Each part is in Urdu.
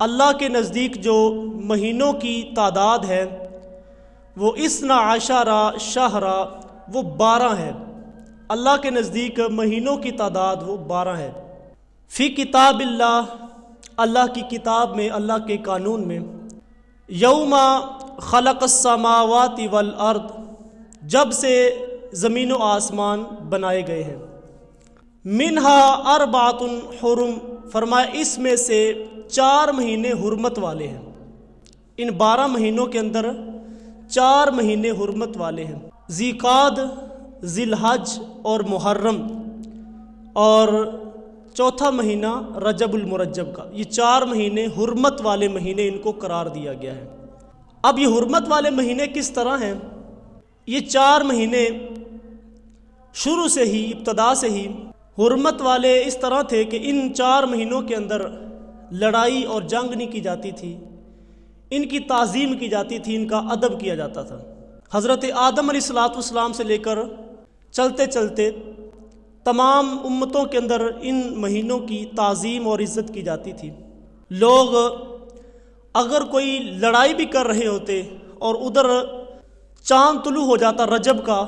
اللہ کے نزدیک جو مہینوں کی تعداد ہے وہ 12 شہرا، وہ 12 ہے۔ اللہ کے نزدیک مہینوں کی تعداد وہ 12 ہے۔ فی کتاب اللہ، اللہ کی کتاب میں، اللہ کے قانون میں، یوم خلق السماوات والارض، جب سے زمین و آسمان بنائے گئے ہیں، منہا اربعۃ حرم، فرمایا اس میں سے 4 مہینے حرمت والے ہیں۔ ان 12 مہینوں کے اندر 4 مہینے حرمت والے ہیں، ذی قعد، ذی الحج اور محرم، اور چوتھا مہینہ رجب المرجب کا۔ یہ 4 مہینے حرمت والے مہینے ان کو قرار دیا گیا ہے۔ اب یہ حرمت والے مہینے کس طرح ہیں؟ یہ 4 مہینے شروع سے ہی، ابتدا سے ہی حرمت والے اس طرح تھے کہ ان 4 مہینوں کے اندر لڑائی اور جنگ نہیں کی جاتی تھی، ان کی تعظیم کی جاتی تھی، ان کا ادب کیا جاتا تھا۔ حضرت آدم علیہ السلام سے لے کر چلتے چلتے تمام امتوں کے اندر ان مہینوں کی تعظیم اور عزت کی جاتی تھی۔ لوگ اگر کوئی لڑائی بھی کر رہے ہوتے اور ادھر چاند طلوع ہو جاتا رجب کا،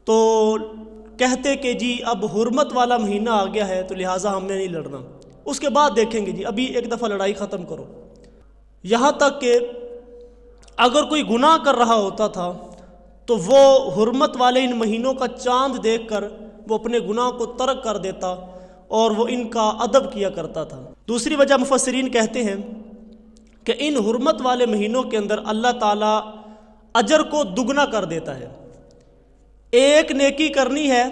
تو کہتے کہ جی اب حرمت والا مہینہ آ گیا ہے تو لہٰذا ہم نے نہیں لڑنا، اس کے بعد دیکھیں گے، جی ابھی ایک دفعہ لڑائی ختم کرو۔ یہاں تک کہ اگر کوئی گناہ کر رہا ہوتا تھا تو وہ حرمت والے ان مہینوں کا چاند دیکھ کر وہ اپنے گناہ کو ترک کر دیتا اور وہ ان کا ادب کیا کرتا تھا۔ دوسری وجہ مفسرین کہتے ہیں کہ ان حرمت والے مہینوں کے اندر اللہ تعالیٰ اجر کو دگنا کر دیتا ہے۔ ایک نیکی کرنی ہے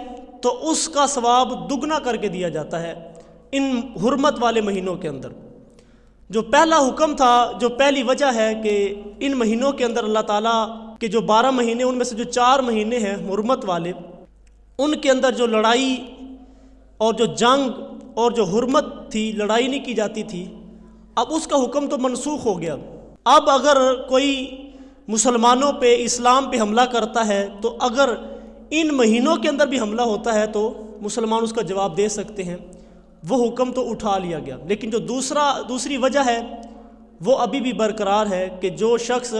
تو اس کا ثواب دگنا کر کے دیا جاتا ہے ان حرمت والے مہینوں کے اندر۔ جو پہلا حکم تھا، جو پہلی وجہ ہے کہ ان مہینوں کے اندر اللہ تعالیٰ کے جو 12 مہینے، ان میں سے جو 4 مہینے ہیں حرمت والے، ان کے اندر جو لڑائی اور جو جنگ اور جو حرمت تھی، لڑائی نہیں کی جاتی تھی، اب اس کا حکم تو منسوخ ہو گیا۔ اب اگر کوئی مسلمانوں پہ، اسلام پہ حملہ کرتا ہے تو اگر ان مہینوں کے اندر بھی حملہ ہوتا ہے تو مسلمان اس کا جواب دے سکتے ہیں، وہ حکم تو اٹھا لیا گیا۔ لیکن جو دوسری وجہ ہے وہ ابھی بھی برقرار ہے کہ جو شخص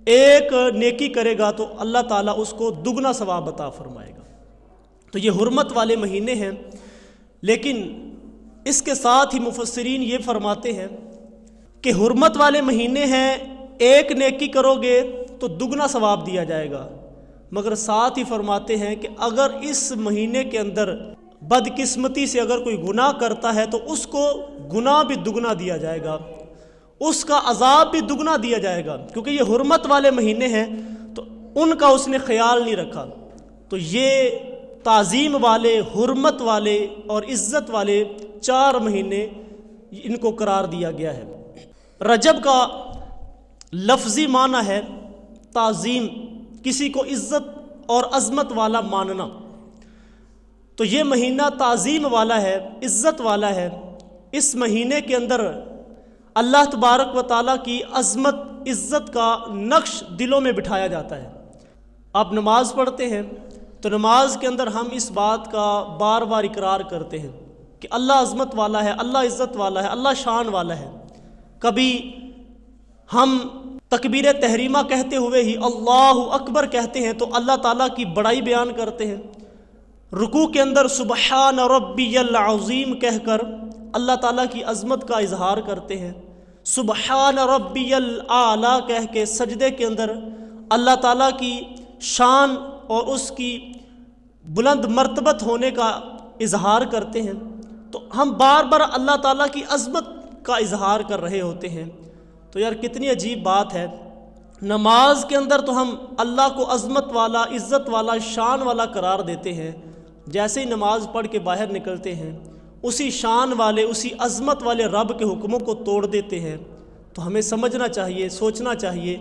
ایک نیکی کرے گا تو اللہ تعالیٰ اس کو دگنا ثواب عطا فرمائے گا۔ تو یہ حرمت والے مہینے ہیں، لیکن اس کے ساتھ ہی مفسرین یہ فرماتے ہیں کہ حرمت والے مہینے ہیں، ایک نیکی کرو گے تو دگنا ثواب دیا جائے گا، مگر ساتھ ہی فرماتے ہیں کہ اگر اس مہینے کے اندر بدقسمتی سے اگر کوئی گناہ کرتا ہے تو اس کو گناہ بھی دگنا دیا جائے گا، اس کا عذاب بھی دگنا دیا جائے گا، کیونکہ یہ حرمت والے مہینے ہیں تو ان کا اس نے خیال نہیں رکھا۔ تو یہ تعظیم والے، حرمت والے اور عزت والے 4 مہینے ان کو قرار دیا گیا ہے۔ رجب کا لفظی معنی ہے تعظیم، کسی کو عزت اور عظمت والا ماننا۔ تو یہ مہینہ تعظیم والا ہے، عزت والا ہے۔ اس مہینے کے اندر اللہ تبارک و تعالیٰ کی عظمت، عزت کا نقش دلوں میں بٹھایا جاتا ہے۔ آپ نماز پڑھتے ہیں تو نماز کے اندر ہم اس بات کا بار بار اقرار کرتے ہیں کہ اللہ عظمت والا ہے، اللہ عزت والا ہے، اللہ شان والا ہے۔ کبھی ہم تکبیر تحریمہ کہتے ہوئے ہی اللہ اکبر کہتے ہیں تو اللہ تعالیٰ کی بڑائی بیان کرتے ہیں۔ رکوع کے اندر سبحان ربی العظیم کہہ کر اللہ تعالیٰ کی عظمت کا اظہار کرتے ہیں۔ سبحان ربی الاعلیٰ کہہ کے سجدے کے اندر اللہ تعالیٰ کی شان اور اس کی بلند مرتبت ہونے کا اظہار کرتے ہیں۔ تو ہم بار بار اللہ تعالیٰ کی عظمت کا اظہار کر رہے ہوتے ہیں۔ تو یار کتنی عجیب بات ہے، نماز کے اندر تو ہم اللہ کو عظمت والا، عزت والا، شان والا قرار دیتے ہیں، جیسے ہی نماز پڑھ کے باہر نکلتے ہیں اسی شان والے، اسی عظمت والے رب کے حکموں کو توڑ دیتے ہیں۔ تو ہمیں سمجھنا چاہیے، سوچنا چاہیے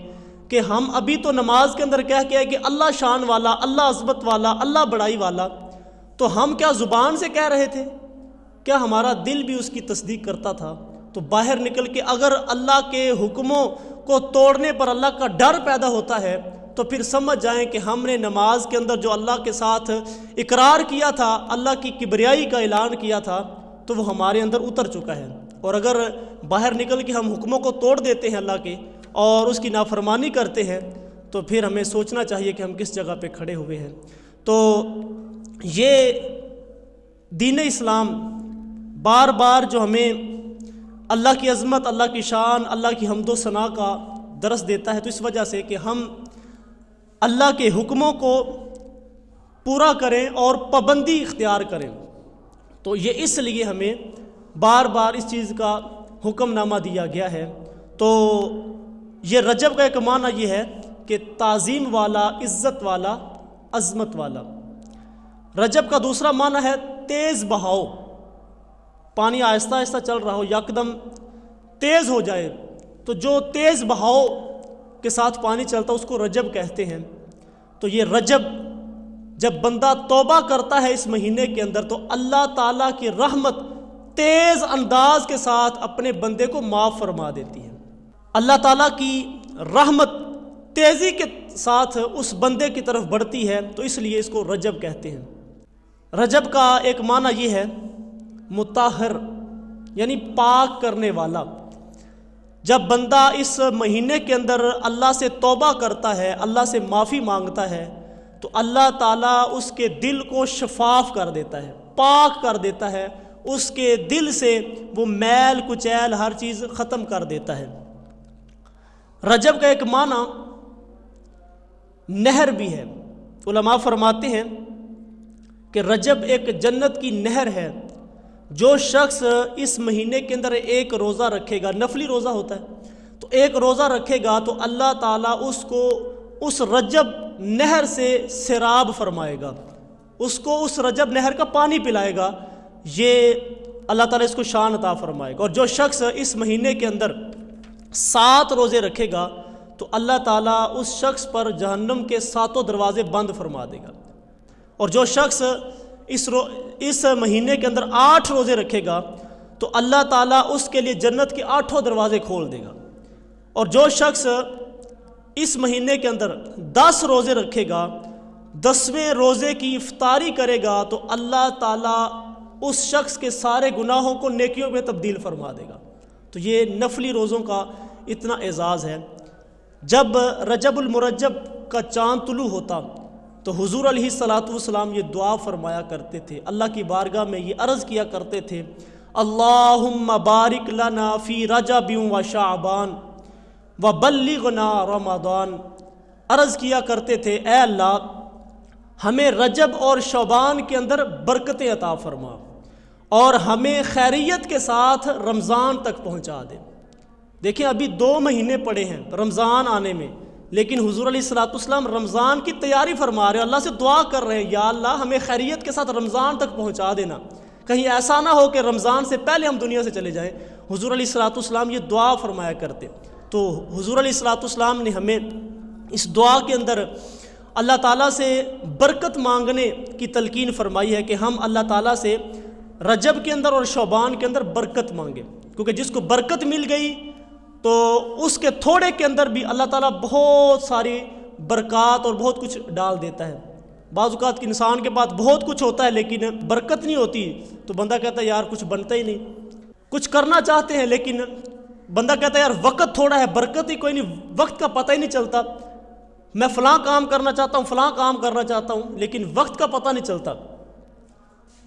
کہ ہم ابھی تو نماز کے اندر کہہ کے آئے کہ اللہ شان والا، اللہ عظمت والا، اللہ بڑائی والا، تو ہم کیا زبان سے کہہ رہے تھے؟ کیا ہمارا دل بھی اس کی تصدیق کرتا تھا؟ تو باہر نکل کے اگر اللہ کے حکموں کو توڑنے پر اللہ کا ڈر پیدا ہوتا ہے تو پھر سمجھ جائیں کہ ہم نے نماز کے اندر جو اللہ کے ساتھ اقرار کیا تھا، اللہ کی کبریائی کا اعلان کیا تھا، تو وہ ہمارے اندر اتر چکا ہے۔ اور اگر باہر نکل کے ہم حکموں کو توڑ دیتے ہیں اللہ کے اور اس کی نافرمانی کرتے ہیں تو پھر ہمیں سوچنا چاہیے کہ ہم کس جگہ پہ کھڑے ہوئے ہیں۔ تو یہ دین اسلام بار بار جو ہمیں اللہ کی عظمت، اللہ کی شان، اللہ کی حمد و ثنا کا درس دیتا ہے، تو اس وجہ سے کہ ہم اللہ کے حکموں کو پورا کریں اور پابندی اختیار کریں، تو یہ اس لیے ہمیں بار بار اس چیز کا حکم نامہ دیا گیا ہے۔ تو یہ رجب کا ایک معنی یہ ہے کہ تعظیم والا، عزت والا، عظمت والا۔ رجب کا دوسرا معنی ہے تیز بہاؤ، پانی آہستہ آہستہ چل رہا ہو، یکدم تیز ہو جائے، تو جو تیز بہاؤ کے ساتھ پانی چلتا ہے اس کو رجب کہتے ہیں۔ تو یہ رجب جب بندہ توبہ کرتا ہے اس مہینے کے اندر تو اللہ تعالیٰ کی رحمت تیز انداز کے ساتھ اپنے بندے کو معاف فرما دیتی ہے۔ اللہ تعالیٰ کی رحمت تیزی کے ساتھ اس بندے کی طرف بڑھتی ہے، تو اس لیے اس کو رجب کہتے ہیں۔ رجب کا ایک معنی یہ ہے مطہر، یعنی پاک کرنے والا۔ جب بندہ اس مہینے کے اندر اللہ سے توبہ کرتا ہے، اللہ سے معافی مانگتا ہے، تو اللہ تعالیٰ اس کے دل کو شفاف کر دیتا ہے، پاک کر دیتا ہے، اس کے دل سے وہ میل کچیل ہر چیز ختم کر دیتا ہے۔ رجب کا ایک معنی نہر بھی ہے۔ علماء فرماتے ہیں کہ رجب ایک جنت کی نہر ہے۔ جو شخص اس مہینے کے اندر ایک روزہ رکھے گا، نفلی روزہ ہوتا ہے، تو ایک روزہ رکھے گا تو اللہ تعالیٰ اس کو اس رجب نہر سے سیراب فرمائے گا، اس کو اس رجب نہر کا پانی پلائے گا، یہ اللہ تعالیٰ اس کو شان عطا فرمائے گا۔ اور جو شخص اس مہینے کے اندر 7 روزے رکھے گا تو اللہ تعالیٰ اس شخص پر جہنم کے 7 دروازے بند فرما دے گا۔ اور جو شخص اس مہینے کے اندر 8 روزے رکھے گا تو اللہ تعالیٰ اس کے لیے جنت کے 8 دروازے کھول دے گا۔ اور جو شخص اس مہینے کے اندر 10 روزے رکھے گا، 10ویں روزے کی افطاری کرے گا تو اللہ تعالیٰ اس شخص کے سارے گناہوں کو نیکیوں میں تبدیل فرما دے گا۔ تو یہ نفلی روزوں کا اتنا اعزاز ہے۔ جب رجب المرجب کا چاند طلوع ہوتا تو حضور علیہ السلام یہ دعا فرمایا کرتے تھے، اللہ کی بارگاہ میں یہ عرض کیا کرتے تھے، اللہم بارک لنا فی رجب و شعبان و بلغنا رمضان۔ عرض کیا کرتے تھے، اے اللہ ہمیں رجب اور شعبان کے اندر برکتیں عطا فرما اور ہمیں خیریت کے ساتھ رمضان تک پہنچا دے۔ دیکھیں ابھی 2 مہینے پڑے ہیں رمضان آنے میں، لیکن حضور علیہ السلام رمضان کی تیاری فرما رہے ہیں، اللہ سے دعا کر رہے ہیں، یا اللہ ہمیں خیریت کے ساتھ رمضان تک پہنچا دینا، کہیں ایسا نہ ہو کہ رمضان سے پہلے ہم دنیا سے چلے جائیں۔ حضور علیہ السلام یہ دعا فرمایا کرتے۔ تو حضور علیہ السلام نے ہمیں اس دعا کے اندر اللہ تعالیٰ سے برکت مانگنے کی تلقین فرمائی ہے کہ ہم اللہ تعالیٰ سے رجب کے اندر اور شعبان کے اندر برکت مانگیں، کیونکہ جس کو برکت مل گئی تو اس کے تھوڑے کے اندر بھی اللہ تعالیٰ بہت ساری برکات اور بہت کچھ ڈال دیتا ہے۔ بعض اوقات انسان کے پاس بہت کچھ ہوتا ہے لیکن برکت نہیں ہوتی تو بندہ کہتا ہے یار کچھ بنتا ہی نہیں، کچھ کرنا چاہتے ہیں لیکن بندہ کہتا ہے یار وقت تھوڑا ہے، برکت ہی کوئی نہیں، وقت کا پتہ ہی نہیں چلتا، میں فلاں کام کرنا چاہتا ہوں، فلاں کام کرنا چاہتا ہوں، لیکن وقت کا پتہ نہیں چلتا۔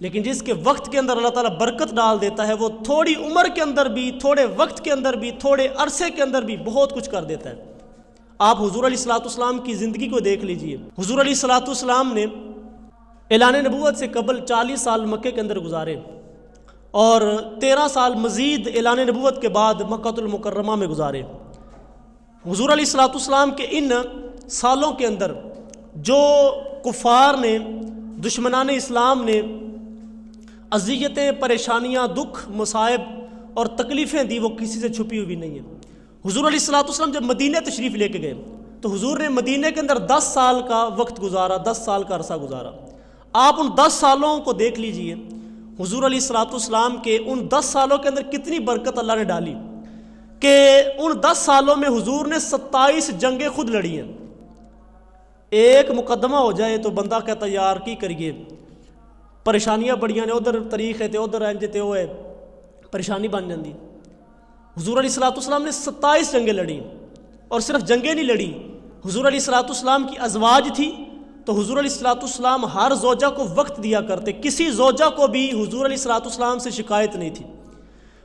لیکن جس کے وقت کے اندر اللہ تعالیٰ برکت ڈال دیتا ہے وہ تھوڑی عمر کے اندر بھی، تھوڑے وقت کے اندر بھی، تھوڑے عرصے کے اندر بھی بہت کچھ کر دیتا ہے۔ آپ حضور علیہ السلام کی زندگی کو دیکھ لیجئے۔ حضور علیہ السلام نے اعلان نبوت سے قبل 40 سال مکے کے اندر گزارے اور 13 سال مزید اعلان نبوت کے بعد مکہ المکرمہ میں گزارے۔ حضور علیہ السلام کے ان سالوں کے اندر جو کفار نے، دشمنان اسلام نے اذیتیں، پریشانیاں، دکھ، مصائب اور تکلیفیں دی وہ کسی سے چھپی ہوئی نہیں ہیں۔ حضور علیہ السلام جب مدینہ تشریف لے کے گئے تو حضور نے مدینہ کے اندر 10 سال کا وقت گزارا، 10 سال کا عرصہ گزارا۔ آپ ان 10 سالوں کو دیکھ لیجئے، حضور علیہ السلام کے ان 10 سالوں کے اندر کتنی برکت اللہ نے ڈالی کہ ان 10 سالوں میں حضور نے 27 جنگیں خود لڑی ہیں۔ ایک مقدمہ ہو جائے تو بندہ کہتا یار کی کریے، پریشانیاں بڑیاں نے، ادھر طریقے تھے، ادھر انج تے ہوئے، پریشانی بن جاتی۔ حضور علیہ الصلوۃ والسلام نے 27 جنگیں لڑیں، اور صرف جنگیں نہیں لڑیں، حضور علیہ الصلوۃ والسلام کی ازواج تھی تو حضور علیہ الصلوۃ والسلام ہر زوجہ کو وقت دیا کرتے، کسی زوجہ کو بھی حضور علیہ الصلوۃ والسلام سے شکایت نہیں تھی۔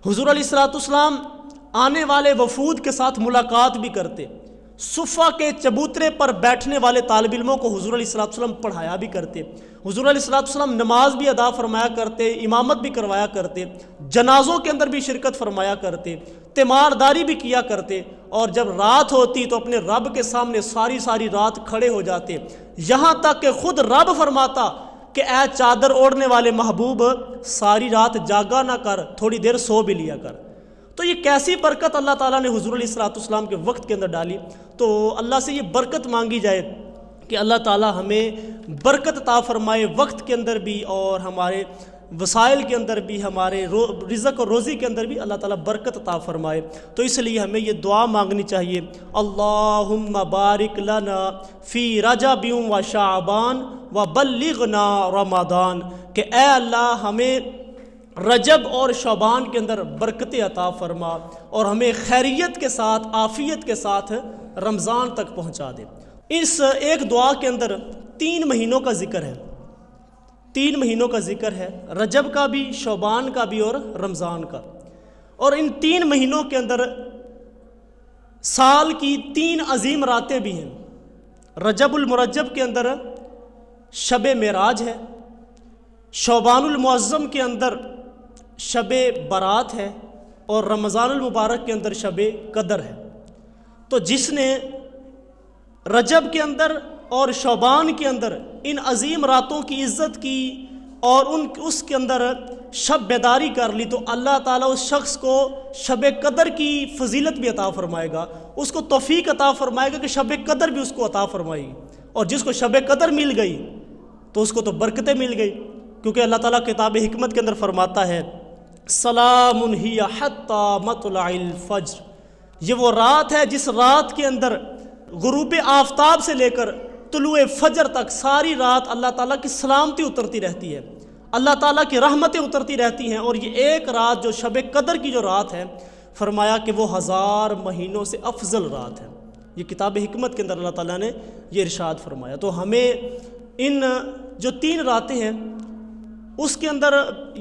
حضور علیہ الصلوۃ والسلام آنے والے وفود کے ساتھ ملاقات بھی کرتے، صفہ کے چبوترے پر بیٹھنے والے طالب علموں کو حضور علیہ الصلوۃ والسلام پڑھایا بھی کرتے، حضور علیہ الصلوۃ والسلام نماز بھی ادا فرمایا کرتے، امامت بھی کروایا کرتے، جنازوں کے اندر بھی شرکت فرمایا کرتے، تیمارداری بھی کیا کرتے، اور جب رات ہوتی تو اپنے رب کے سامنے ساری رات کھڑے ہو جاتے، یہاں تک کہ خود رب فرماتا کہ اے چادر اوڑھنے والے محبوب، ساری رات جاگا نہ کر، تھوڑی دیر سو بھی لیا کر۔ تو یہ کیسی برکت اللہ تعالیٰ نے حضور علیہ الصلوۃ والسلام کے وقت کے اندر ڈالی۔ تو اللہ سے یہ برکت مانگی جائے کہ اللہ تعالیٰ ہمیں برکت عطا فرمائے، وقت کے اندر بھی اور ہمارے وسائل کے اندر بھی، ہمارے رزق اور روزی کے اندر بھی اللہ تعالیٰ برکت عطا فرمائے۔ تو اس لیے ہمیں یہ دعا مانگنی چاہیے، اللہم بارک لنا فی رجب و شعبان و بلغنا رمضان، کہ اے اللہ ہمیں رجب اور شعبان کے اندر برکت عطا فرما اور ہمیں خیریت کے ساتھ، عافیت کے ساتھ رمضان تک پہنچا دے۔ اس ایک دعا کے اندر 3 مہینوں کا ذکر ہے، 3 مہینوں کا ذکر ہے، رجب کا بھی، شعبان کا بھی اور رمضان کا۔ اور ان 3 مہینوں کے اندر سال کی 3 عظیم راتیں بھی ہیں۔ رجب المرجب کے اندر شب معراج ہے، شعبان المعظم کے اندر شب برات ہے، اور رمضان المبارک کے اندر شب قدر ہے۔ تو جس نے رجب کے اندر اور شعبان کے اندر ان عظیم راتوں کی عزت کی اور اس کے اندر شب بیداری کر لی، تو اللہ تعالیٰ اس شخص کو شب قدر کی فضیلت بھی عطا فرمائے گا، اس کو توفیق عطا فرمائے گا کہ شب قدر بھی اس کو عطا فرمائے گی۔ اور جس کو شب قدر مل گئی تو اس کو تو برکتیں مل گئی، کیونکہ اللہ تعالیٰ کتاب حکمت کے اندر فرماتا ہے سلام ہی حتی مطلع الفجر، یہ وہ رات ہے جس رات کے اندر غروب آفتاب سے لے کر طلوع فجر تک ساری رات اللہ تعالیٰ کی سلامتی اترتی رہتی ہے، اللہ تعالیٰ کی رحمتیں اترتی رہتی ہیں۔ اور یہ ایک رات جو شب قدر کی جو رات ہے، فرمایا کہ وہ 1000 مہینوں سے افضل رات ہے۔ یہ کتاب حکمت کے اندر اللہ تعالیٰ نے یہ ارشاد فرمایا۔ تو ہمیں ان جو 3 راتیں ہیں اس کے اندر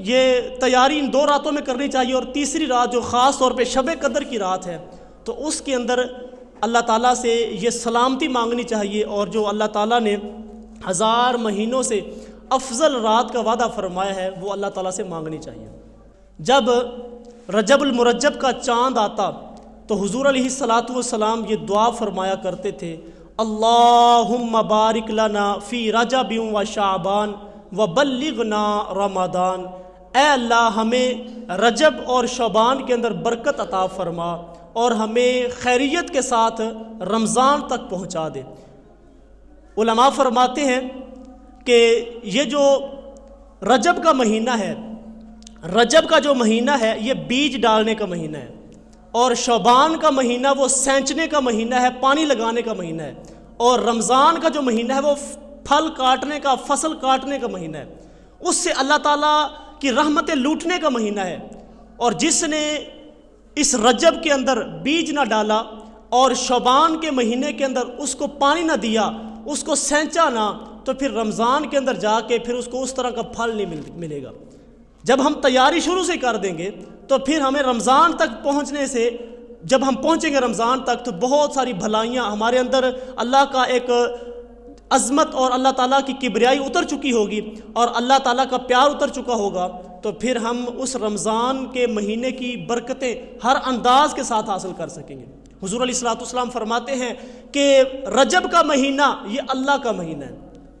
یہ تیاری ان 2 راتوں میں کرنی چاہیے، اور تیسری رات جو خاص طور پہ شب قدر کی رات ہے تو اس کے اندر اللہ تعالیٰ سے یہ سلامتی مانگنی چاہیے، اور جو اللہ تعالیٰ نے 1000 مہینوں سے افضل رات کا وعدہ فرمایا ہے وہ اللہ تعالیٰ سے مانگنی چاہیے۔ جب رجب المرجب کا چاند آتا تو حضور علیہ الصلوۃ والسلام یہ دعا فرمایا کرتے تھے، اللہم بارک لنا فی رجب و شعبان و بلغنا رمضان، اے اللہ ہمیں رجب اور شعبان کے اندر برکت عطا فرما اور ہمیں خیریت کے ساتھ رمضان تک پہنچا دے۔ علماء فرماتے ہیں کہ یہ جو رجب کا مہینہ ہے، رجب کا جو مہینہ ہے یہ بیج ڈالنے کا مہینہ ہے، اور شعبان کا مہینہ وہ سینچنے کا مہینہ ہے، پانی لگانے کا مہینہ ہے، اور رمضان کا جو مہینہ ہے وہ پھل کاٹنے کا، فصل کاٹنے کا مہینہ ہے، اس سے اللہ تعالیٰ کی رحمتیں لوٹنے کا مہینہ ہے۔ اور جس نے اس رجب کے اندر بیج نہ ڈالا اور شعبان کے مہینے کے اندر اس کو پانی نہ دیا، اس کو سینچا نہ، تو پھر رمضان کے اندر جا کے پھر اس کو اس طرح کا پھل نہیں ملے گا۔ جب ہم تیاری شروع سے کر دیں گے تو پھر ہمیں رمضان تک پہنچنے سے، جب ہم پہنچیں گے رمضان تک تو بہت ساری بھلائیاں ہمارے اندر، اللہ کا ایک عظمت اور اللہ تعالیٰ کی کبریائی اتر چکی ہوگی اور اللہ تعالیٰ کا پیار اتر چکا ہوگا، تو پھر ہم اس رمضان کے مہینے کی برکتیں ہر انداز کے ساتھ حاصل کر سکیں گے۔ حضور علیہ الصلوۃ والسلام فرماتے ہیں کہ رجب کا مہینہ یہ اللہ کا مہینہ ہے،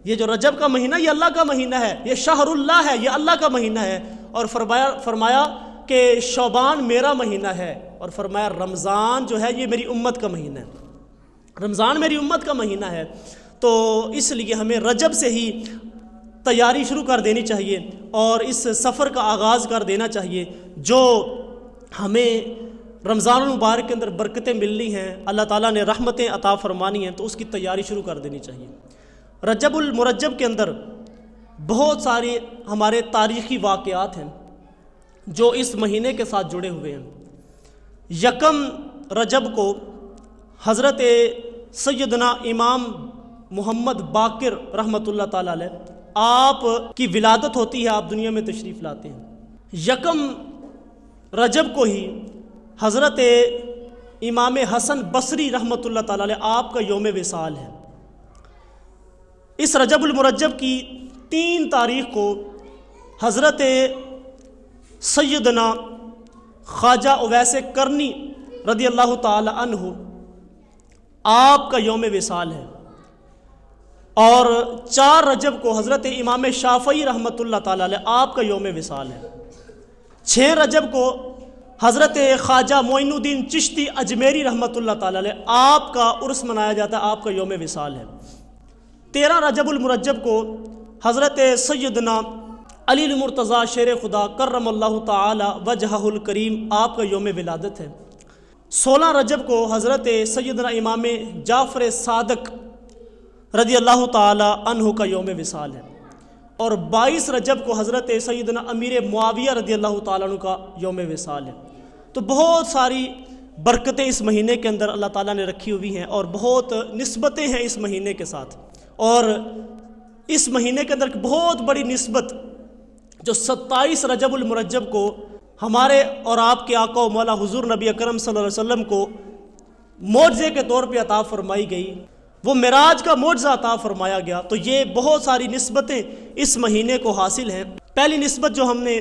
یہ جو رجب کا مہینہ یہ اللہ کا مہینہ ہے، یہ شہر اللہ ہے، یہ اللہ کا مہینہ ہے، اور فرمایا کہ شعبان میرا مہینہ ہے، اور فرمایا رمضان جو ہے یہ میری امت کا مہینہ ہے، رمضان میری امت کا مہینہ ہے۔ تو اس لیے ہمیں رجب سے ہی تیاری شروع کر دینی چاہیے اور اس سفر کا آغاز کر دینا چاہیے، جو ہمیں رمضان المبارک کے اندر برکتیں ملنی ہیں، اللہ تعالیٰ نے رحمتیں عطا فرمانی ہیں، تو اس کی تیاری شروع کر دینی چاہیے۔ رجب المرجب کے اندر بہت سارے ہمارے تاریخی واقعات ہیں جو اس مہینے کے ساتھ جڑے ہوئے ہیں۔ یکم رجب کو حضرت سیدنا امام محمد باقر رحمۃ اللہ تعالیٰ علیہ آپ کی ولادت ہوتی ہے، آپ دنیا میں تشریف لاتے ہیں۔ یکم رجب کو ہی حضرت امام حسن بصری رحمۃ اللہ تعالیٰ علیہ آپ کا یوم وصال ہے۔ اس رجب المرجب کی 3 تاریخ کو حضرت سیدنا خواجہ اویس کرنی رضی اللہ تعالی عنہ آپ کا یوم وصال ہے، اور 4 رجب کو حضرت امام شافعی رحمۃ اللہ تعالی علیہ آپ کا یوم وصال ہے۔ 6 رجب کو حضرت خواجہ معین الدین چشتی اجمیری رحمۃ اللہ تعالی علیہ آپ کا عرس منایا جاتا ہے، آپ کا یوم وصال ہے۔ 13 رجب المرجب کو حضرت سیدنا علی المرتضیٰ شیر خدا کرم اللہ تعالی وجہہ الکریم آپ کا یوم ولادت ہے۔ 16 رجب کو حضرت سیدنا امام جعفر صادق رضی اللہ تعالی عنہ کا یوم وصال ہے، اور 22 رجب کو حضرت سیدنا امیر معاویہ رضی اللہ تعالیٰ عنہ کا یوم وصال ہے۔ تو بہت ساری برکتیں اس مہینے کے اندر اللہ تعالیٰ نے رکھی ہوئی ہیں، اور بہت نسبتیں ہیں اس مہینے کے ساتھ۔ اور اس مہینے کے اندر بہت بڑی نسبت جو 27 رجب المرجب کو ہمارے اور آپ کے آقا و مولا حضور نبی اکرم صلی اللہ علیہ وسلم کو معجزے کے طور پہ عطا فرمائی گئی، وہ معراج کا معجزہ عطا فرمایا گیا۔ تو یہ بہت ساری نسبتیں اس مہینے کو حاصل ہیں۔ پہلی نسبت جو ہم نے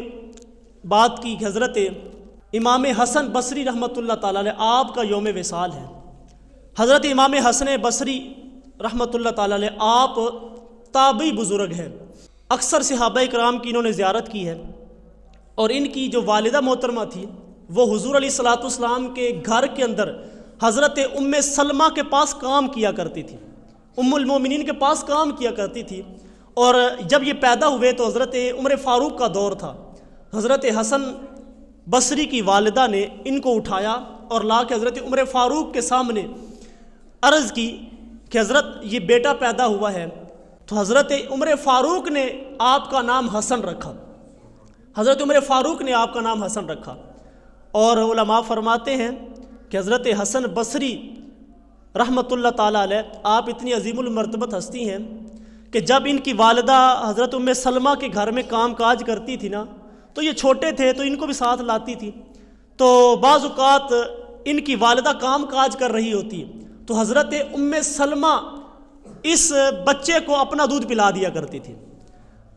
بات کی، حضرت امام حسن بصری رحمۃ اللہ تعالیٰ علیہ آپ کا یوم وصال ہے۔ حضرت امام حسن بصری رحمۃ اللہ تعالیٰ علیہ آپ تابعی بزرگ ہیں، اکثر صحابہ کرام کی انہوں نے زیارت کی ہے، اور ان کی جو والدہ محترمہ تھی وہ حضور علیہ الصلوۃ والسلام کے گھر کے اندر حضرت ام سلمہ کے پاس کام کیا کرتی تھی، ام المومنین کے پاس کام کیا کرتی تھی۔ اور جب یہ پیدا ہوئے تو حضرت عمر فاروق کا دور تھا، حضرت حسن بصری کی والدہ نے ان کو اٹھایا اور لا کے حضرت عمر فاروق کے سامنے عرض کی کہ حضرت یہ بیٹا پیدا ہوا ہے۔ تو حضرت عمر فاروق نے آپ کا نام حسن رکھا، حضرت عمر فاروق نے آپ کا نام حسن رکھا۔ اور علماء فرماتے ہیں کہ حضرت حسن بصری رحمۃ اللہ تعالیٰ علیہ آپ اتنی عظیم المرتبت ہستی ہیں کہ جب ان کی والدہ حضرت ام سلمہ کے گھر میں کام کاج کرتی تھی نا، تو یہ چھوٹے تھے تو ان کو بھی ساتھ لاتی تھی، تو بعض اوقات ان کی والدہ کام کاج کر رہی ہوتی تو حضرت ام سلمہ اس بچے کو اپنا دودھ پلا دیا کرتی تھی۔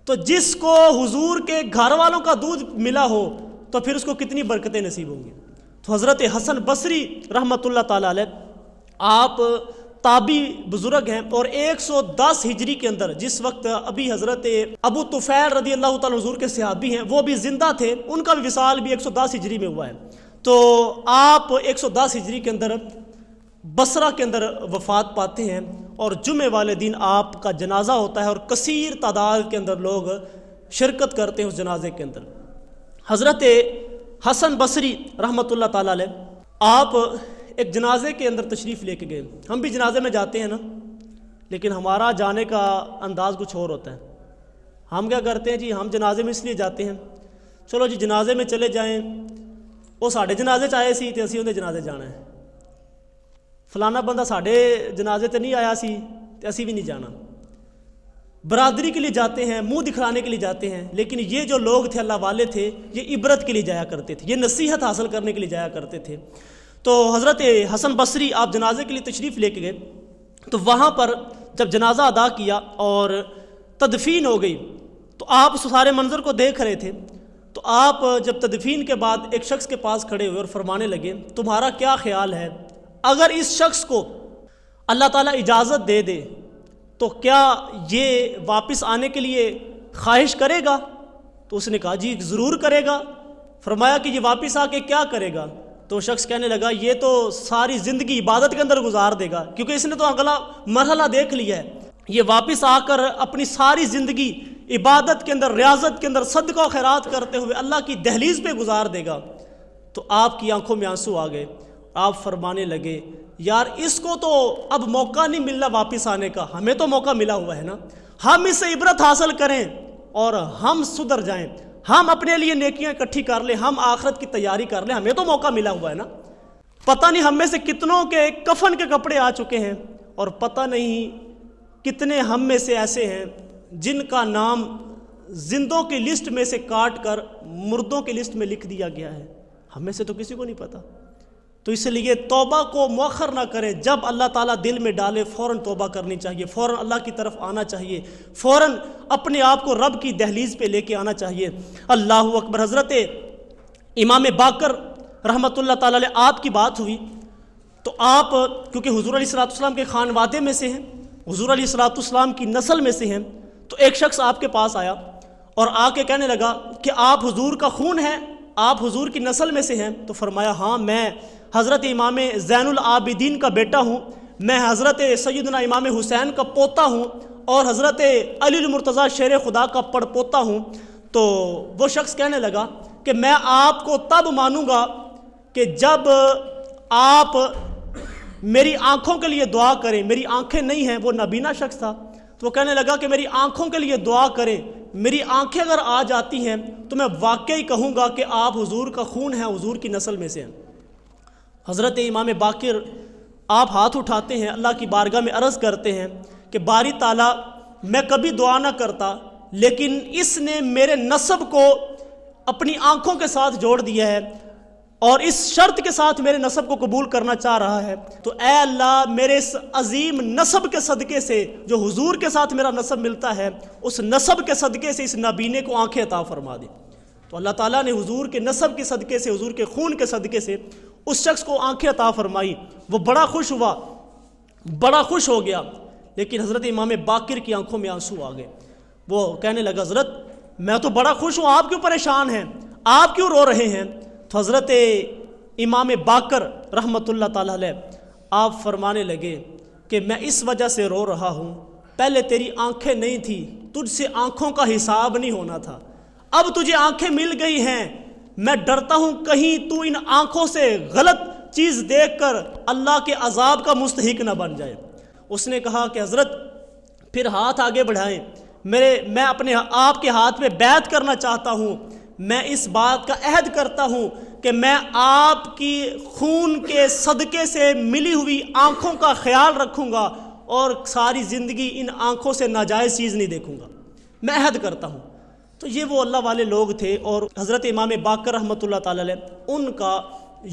تو جس کو حضور کے گھر والوں کا دودھ ملا ہو تو پھر اس کو کتنی برکتیں نصیب ہوں گی۔ تو حضرت حسن بصری رحمۃ اللہ تعالیٰ علیہ آپ تابعی بزرگ ہیں، اور 110 ہجری کے اندر جس وقت ابھی حضرت ابو طفیل رضی اللہ تعالیٰ حضور کے صحابی ہیں وہ بھی زندہ تھے، ان کا بھی وصال بھی 110 ہجری میں ہوا ہے۔ تو آپ 110 ہجری کے اندر بصرہ کے اندر وفات پاتے ہیں، اور جمعے والے دن آپ کا جنازہ ہوتا ہے، اور کثیر تعداد کے اندر لوگ شرکت کرتے ہیں اس جنازے کے اندر۔ حضرت حسن بصری رحمۃ اللہ تعالیٰ علیہ آپ ایک جنازے کے اندر تشریف لے کے گئے۔ ہم بھی جنازے میں جاتے ہیں نا، لیکن ہمارا جانے کا انداز کچھ اور ہوتا ہے۔ ہم کیا کرتے ہیں جی، ہم جنازے میں اس لیے جاتے ہیں چلو جی جنازے میں چلے جائیں، وہ ساڑھے جنازے چاہے سی تے اسی اندر جنازے جانا ہے، فلانا بندہ ساڑھے جنازے تے نہیں آیا سی تے اسی بھی نہیں جانا۔ برادری کے لیے جاتے ہیں، منہ دکھلانے کے لیے جاتے ہیں، لیکن یہ جو لوگ تھے اللہ والے تھے، یہ عبرت کے لیے جایا کرتے تھے، یہ نصیحت حاصل کرنے کے لیے جایا کرتے تھے۔ تو حضرت حسن بصری آپ جنازے کے لیے تشریف لے کے گئے، تو وہاں پر جب جنازہ ادا کیا اور تدفین ہو گئی تو آپ اس سارے منظر کو دیکھ رہے تھے۔ تو آپ جب تدفین کے بعد ایک شخص کے پاس کھڑے ہوئے اور فرمانے لگے تمہارا کیا خیال ہے، اگر اس شخص کو اللہ تعالیٰ اجازت دے دے تو کیا یہ واپس آنے کے لیے خواہش کرے گا؟ تو اس نے کہا جی ضرور کرے گا۔ فرمایا کہ یہ واپس آ کے کیا کرے گا؟ تو شخص کہنے لگا یہ تو ساری زندگی عبادت کے اندر گزار دے گا، کیونکہ اس نے تو اگلا مرحلہ دیکھ لیا ہے، یہ واپس آ کر اپنی ساری زندگی عبادت کے اندر، ریاضت کے اندر صدقہ و خیرات کرتے ہوئے اللہ کی دہلیز پہ گزار دے گا۔ تو آپ کی آنکھوں میں آنسو آ گئے، آپ فرمانے لگے یار اس کو تو اب موقع نہیں ملنا واپس آنے کا، ہمیں تو موقع ملا ہوا ہے نا، ہم اس سے عبرت حاصل کریں اور ہم سدھر جائیں ہم اپنے لیے نیکیاں اکٹھی کر لیں, ہم آخرت کی تیاری کر لیں, ہمیں تو موقع ملا ہوا ہے نا. پتہ نہیں ہم میں سے کتنوں کے کفن کے کپڑے آ چکے ہیں, اور پتہ نہیں کتنے ہم میں سے ایسے ہیں جن کا نام زندوں کی لسٹ میں سے کاٹ کر مردوں کی لسٹ میں لکھ دیا گیا ہے. ہم میں سے تو کسی کو نہیں پتہ. تو اس لیے توبہ کو مؤخر نہ کریں, جب اللہ تعالیٰ دل میں ڈالے فوراً توبہ کرنی چاہیے, فوراً اللہ کی طرف آنا چاہیے, فوراً اپنے آپ کو رب کی دہلیز پہ لے کے آنا چاہیے. اللہ اکبر. حضرت امام باقر رحمۃ اللہ تعالیٰ علیہ آپ کی بات ہوئی تو آپ کیونکہ حضور علیہ الصلوۃ والسلام کے خانوادے میں سے ہیں, حضور علیہ الصلوۃ والسلام کی نسل میں سے ہیں, تو ایک شخص آپ کے پاس آیا اور آ کے کہنے لگا کہ آپ حضور کا خون ہیں, آپ حضور کی نسل میں سے ہیں. تو فرمایا ہاں میں حضرت امام زین العابدین کا بیٹا ہوں, میں حضرت سیدنا امام حسین کا پوتا ہوں, اور حضرت علی المرتضیٰ شیر خدا کا پڑ پوتا ہوں. تو وہ شخص کہنے لگا کہ میں آپ کو تب مانوں گا کہ جب آپ میری آنکھوں کے لیے دعا کریں. میری آنکھیں نہیں ہیں, وہ نابینا شخص تھا, تو وہ کہنے لگا کہ میری آنکھوں کے لیے دعا کریں, میری آنکھیں اگر آ جاتی ہیں تو میں واقعی کہوں گا کہ آپ حضور کا خون ہیں, حضور کی نسل میں سے ہیں. حضرت امام باقر آپ ہاتھ اٹھاتے ہیں, اللہ کی بارگاہ میں عرض کرتے ہیں کہ باری تعالیٰ میں کبھی دعا نہ کرتا, لیکن اس نے میرے نسب کو اپنی آنکھوں کے ساتھ جوڑ دیا ہے, اور اس شرط کے ساتھ میرے نسب کو قبول کرنا چاہ رہا ہے. تو اے اللہ میرے اس عظیم نسب کے صدقے سے, جو حضور کے ساتھ میرا نسب ملتا ہے, اس نسب کے صدقے سے اس نابینے کو آنکھیں عطا فرما دے. تو اللہ تعالیٰ نے حضور کے نسب کے صدقے سے, حضور کے خون کے صدقے سے اس شخص کو آنکھیں عطا فرمائی. وہ بڑا خوش ہوا, بڑا خوش ہو گیا, لیکن حضرت امام باقر کی آنکھوں میں آنسو آ گئے. وہ کہنے لگا حضرت میں تو بڑا خوش ہوں, آپ کیوں پریشان ہیں, آپ کیوں رو رہے ہیں؟ تو حضرت امام باقر رحمۃ اللہ تعالیٰ علیہ آپ فرمانے لگے کہ میں اس وجہ سے رو رہا ہوں, پہلے تیری آنکھیں نہیں تھی, تجھ سے آنکھوں کا حساب نہیں ہونا تھا, اب تجھے آنکھیں مل گئی ہیں, میں ڈرتا ہوں کہیں تو ان آنکھوں سے غلط چیز دیکھ کر اللہ کے عذاب کا مستحق نہ بن جائے. اس نے کہا کہ حضرت پھر ہاتھ آگے بڑھائیں, میں اپنے آپ کے ہاتھ میں بیعت کرنا چاہتا ہوں, میں اس بات کا عہد کرتا ہوں کہ میں آپ کی خون کے صدقے سے ملی ہوئی آنکھوں کا خیال رکھوں گا, اور ساری زندگی ان آنکھوں سے ناجائز چیز نہیں دیکھوں گا, میں عہد کرتا ہوں. تو یہ وہ اللہ والے لوگ تھے. اور حضرت امام باقر رحمۃ اللہ تعالیٰ علیہ ان کا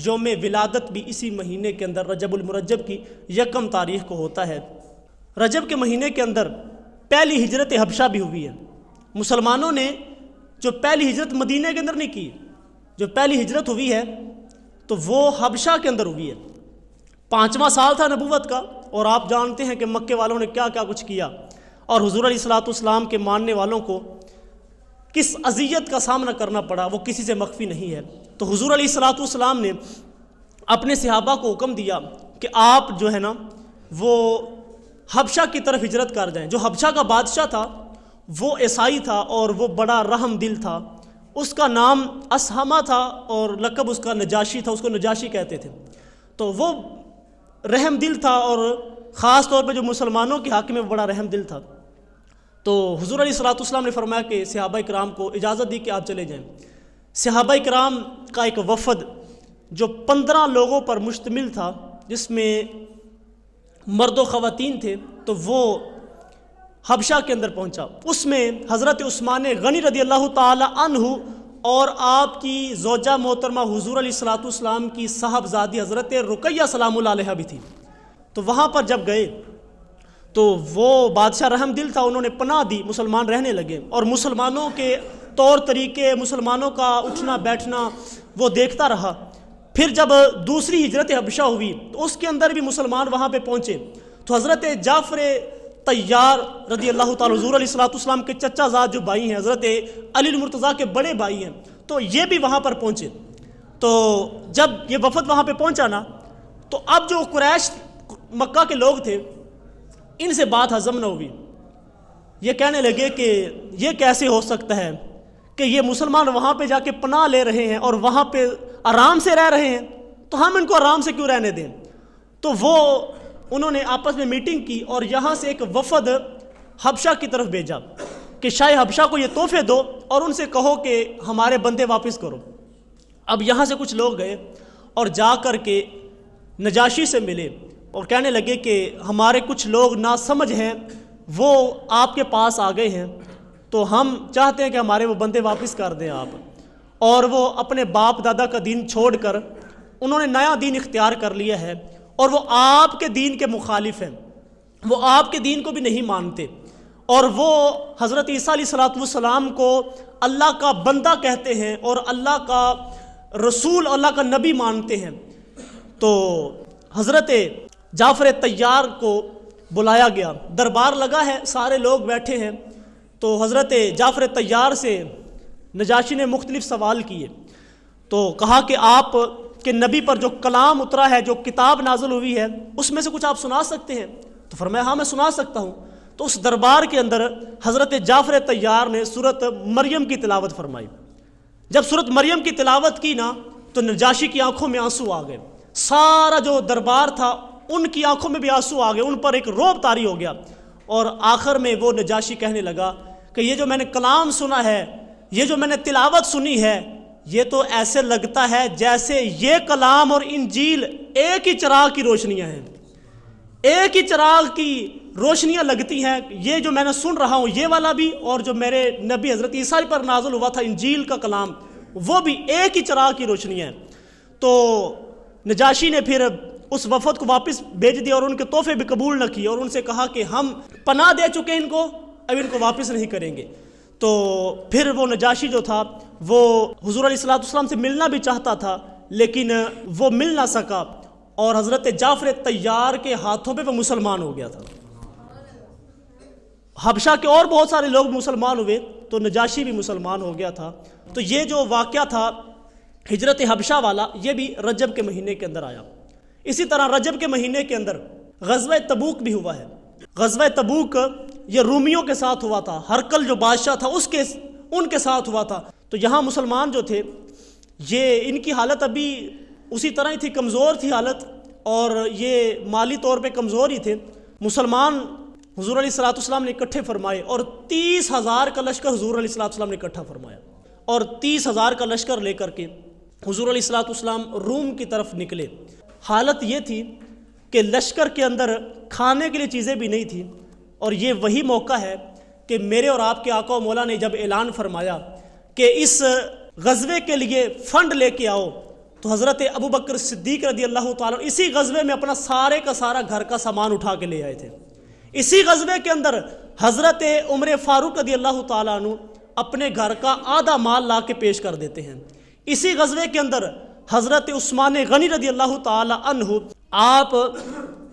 یوم ولادت بھی اسی مہینے کے اندر رجب المرجب کی 1 تاریخ کو ہوتا ہے. رجب کے مہینے کے اندر پہلی ہجرت حبشہ بھی ہوئی ہے. مسلمانوں نے جو پہلی ہجرت مدینہ کے اندر نہیں کی, جو پہلی ہجرت ہوئی ہے تو وہ حبشہ کے اندر ہوئی ہے. 5واں سال تھا نبوت کا, اور آپ جانتے ہیں کہ مکے والوں نے کیا کیا کچھ کیا, اور حضور علیہ الصلوۃ والسلام کے ماننے والوں کو کس اذیت کا سامنا کرنا پڑا وہ کسی سے مخفی نہیں ہے. تو حضور علیہ الصلوۃ والسلام نے اپنے صحابہ کو حکم دیا کہ آپ جو ہے نا وہ حبشہ کی طرف ہجرت کر جائیں. جو حبشہ کا بادشاہ تھا وہ عیسائی تھا, اور وہ بڑا رحم دل تھا. اس کا نام اسہمہ تھا, اور لقب اس کا نجاشی تھا, اس کو نجاشی کہتے تھے. تو وہ رحم دل تھا, اور خاص طور پہ جو مسلمانوں کے حق میں بڑا رحم دل تھا. تو حضور علیہ الصلوۃ والسلام نے فرمایا کہ صحابہ کرام کو اجازت دی کہ آپ چلے جائیں. صحابہ کرام کا ایک وفد جو 15 لوگوں پر مشتمل تھا, جس میں مرد و خواتین تھے, تو وہ حبشہ کے اندر پہنچا. اس میں حضرت عثمان غنی رضی اللہ تعالی عنہ اور آپ کی زوجہ محترمہ حضور علیہ الصلوۃ والسلام کی صاحبزادی حضرت رقیہ سلام اللہ علیہا بھی تھی. تو وہاں پر جب گئے تو وہ بادشاہ رحم دل تھا, انہوں نے پناہ دی, مسلمان رہنے لگے, اور مسلمانوں کے طور طریقے, مسلمانوں کا اٹھنا بیٹھنا وہ دیکھتا رہا. پھر جب دوسری ہجرت حبشہ ہوئی تو اس کے اندر بھی مسلمان وہاں پہ پہنچے. تو حضرت جعفر طیار رضی اللہ تعالی حضور علیہ الصلوۃ والسلام کے چچا زاد جو بھائی ہیں, حضرت علی المرتضیٰ کے بڑے بھائی ہیں, تو یہ بھی وہاں پر پہنچے. تو جب یہ وفد وہاں پہ پہنچا نا, تو اب جو قریش مکہ کے لوگ تھے ان سے بات ہضم نہ ہوئی. یہ کہنے لگے کہ یہ کیسے ہو سکتا ہے کہ یہ مسلمان وہاں پہ جا کے پناہ لے رہے ہیں اور وہاں پہ آرام سے رہ رہے ہیں, تو ہم ان کو آرام سے کیوں رہنے دیں. تو وہ انہوں نے آپس میں میٹنگ کی, اور یہاں سے ایک وفد حبشہ کی طرف بھیجا. کہ شاہ حبشہ کو یہ تحفے دو اور ان سے کہو کہ ہمارے بندے واپس کرو۔ اب یہاں سے کچھ لوگ گئے اور جا کر کے نجاشی سے ملے اور کہنے لگے کہ ہمارے کچھ لوگ ناسمجھ ہیں، وہ آپ کے پاس آ گئے ہیں، تو ہم چاہتے ہیں کہ ہمارے وہ بندے واپس کر دیں آپ۔ اور وہ اپنے باپ دادا کا دین چھوڑ کر انہوں نے نیا دین اختیار کر لیا ہے، اور وہ آپ کے دین کے مخالف ہیں، وہ آپ کے دین کو بھی نہیں مانتے، اور وہ حضرت عیسیٰ علیہ السلام کو اللہ کا بندہ کہتے ہیں اور اللہ کا رسول، اللہ کا نبی مانتے ہیں۔ تو حضرت جعفر طیار کو بلایا گیا، دربار لگا ہے، سارے لوگ بیٹھے ہیں۔ تو حضرت جعفر طیار سے نجاشی نے مختلف سوال کیے، تو کہا کہ آپ کے نبی پر جو کلام اترا ہے، جو کتاب نازل ہوئی ہے، اس میں سے کچھ آپ سنا سکتے ہیں؟ تو فرمایا ہاں میں سنا سکتا ہوں۔ تو اس دربار کے اندر حضرت جعفر طیار نے سورۃ مریم کی تلاوت فرمائی۔ جب سورۃ مریم کی تلاوت کی نا تو نجاشی کی آنکھوں میں آنسو آ گئے، سارا جو دربار تھا ان کی آنکھوں میں بھی آنسو آ گئے، ان پر ایک رعب طاری ہو گیا، اور آخر میں وہ نجاشی کہنے لگا کہ یہ جو میں نے کلام سنا ہے، یہ جو میں نے تلاوت سنی ہے، یہ تو ایسے لگتا ہے جیسے یہ کلام اور انجیل ایک ہی چراغ کی روشنیاں ہیں، ایک ہی چراغ کی روشنیاں لگتی ہیں۔ یہ جو میں نے سن رہا ہوں یہ والا بھی، اور جو میرے نبی حضرت عیسیٰ پر نازل ہوا تھا انجیل کا کلام، وہ بھی ایک ہی چراغ کی روشنیاں ہیں۔ تو نجاشی نے پھر اس وفد کو واپس بھیج دیا اور ان کے تحفے بھی قبول نہ کیے، اور ان سے کہا کہ ہم پناہ دے چکے ان کو، اب ان کو واپس نہیں کریں گے۔ تو پھر وہ نجاشی جو تھا وہ حضور علیہ السلام سے ملنا بھی چاہتا تھا، لیکن وہ مل نہ سکا، اور حضرت جعفر طیار کے ہاتھوں پہ وہ مسلمان ہو گیا تھا۔ حبشہ کے اور بہت سارے لوگ مسلمان ہوئے، تو نجاشی بھی مسلمان ہو گیا تھا۔ تو یہ جو واقعہ تھا ہجرت حبشہ والا، یہ بھی رجب کے مہینے کے اندر آیا۔ اسی طرح رجب کے مہینے کے اندر غزوہ تبوک بھی ہوا ہے۔ غزوہ تبوک یہ رومیوں کے ساتھ ہوا تھا، ہرقل جو بادشاہ تھا ان کے ساتھ ہوا تھا۔ تو یہاں مسلمان جو تھے، یہ ان کی حالت ابھی اسی طرح ہی تھی، کمزور تھی حالت، اور یہ مالی طور پہ کمزور ہی تھے۔ مسلمان حضور علیہ السلام نے اکٹھے فرمائے، اور 30,000 کا لشکر حضور علیہ السلام نے اکٹھا فرمایا، اور 30,000 کا لشکر لے کر کے حضور علیہ السلام روم کی طرف نکلے۔ حالت یہ تھی کہ لشکر کے اندر کھانے کے لیے چیزیں بھی نہیں تھیں، اور یہ وہی موقع ہے کہ میرے اور آپ کے آقا و مولا نے جب اعلان فرمایا کہ اس غزوے کے لیے فنڈ لے کے آؤ، تو حضرت ابو بکر صدیق رضی اللہ تعالیٰ اسی غزوے میں اپنا سارے کا سارا گھر کا سامان اٹھا کے لے آئے تھے۔ اسی غزوے کے اندر حضرت عمر فاروق رضی اللہ تعالیٰ عنہ اپنے گھر کا آدھا مال لا کے پیش کر دیتے ہیں۔ اسی غزوے کے اندر حضرت عثمان غنی رضی اللہ تعالیٰ عنہ آپ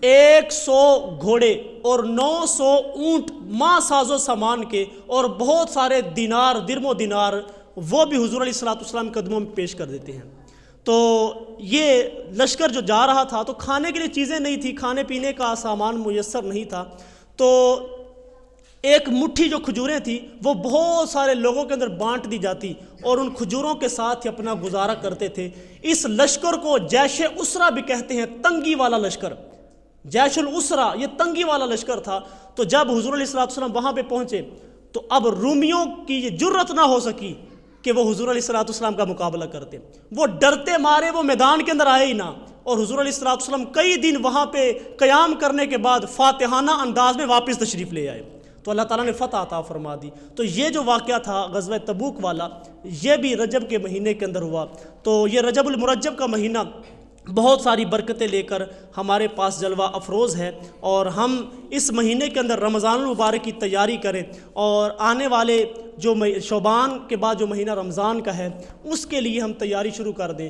100 گھوڑے اور 900 اونٹ ماں ساز و سامان کے اور بہت سارے دینار، درم و دینار، وہ بھی حضور علیہ السلام کے قدموں میں پیش کر دیتے ہیں۔ تو یہ لشکر جو جا رہا تھا تو کھانے کے لیے چیزیں نہیں تھی، کھانے پینے کا سامان میسر نہیں تھا، تو ایک مٹھی جو کھجوریں تھیں وہ بہت سارے لوگوں کے اندر بانٹ دی جاتی، اور ان کھجوروں کے ساتھ ہی اپنا گزارا کرتے تھے۔ اس لشکر کو جیش اسرا بھی کہتے ہیں، تنگی والا لشکر، جیش الاسرا، یہ تنگی والا لشکر تھا۔ تو جب حضور علیہ السلام وہاں پہ پہنچے تو اب رومیوں کی یہ جرت نہ ہو سکی کہ وہ حضور علیہ السلام کا مقابلہ کرتے، وہ ڈرتے مارے وہ میدان کے اندر آئے ہی نہ، اور حضور علیہ السلام کئی دن وہاں پہ قیام کرنے کے بعد فاتحانہ انداز میں واپس تشریف لے آئے، تو اللہ تعالیٰ نے فتح عطا فرما دی۔ تو یہ جو واقعہ تھا غزوہ تبوک والا، یہ بھی رجب کے مہینے کے اندر ہوا۔ تو یہ رجب المرجب کا مہینہ بہت ساری برکتیں لے کر ہمارے پاس جلوہ افروز ہے، اور ہم اس مہینے کے اندر رمضان المبارک کی تیاری کریں، اور آنے والے جو شعبان کے بعد جو مہینہ رمضان کا ہے اس کے لیے ہم تیاری شروع کر دیں۔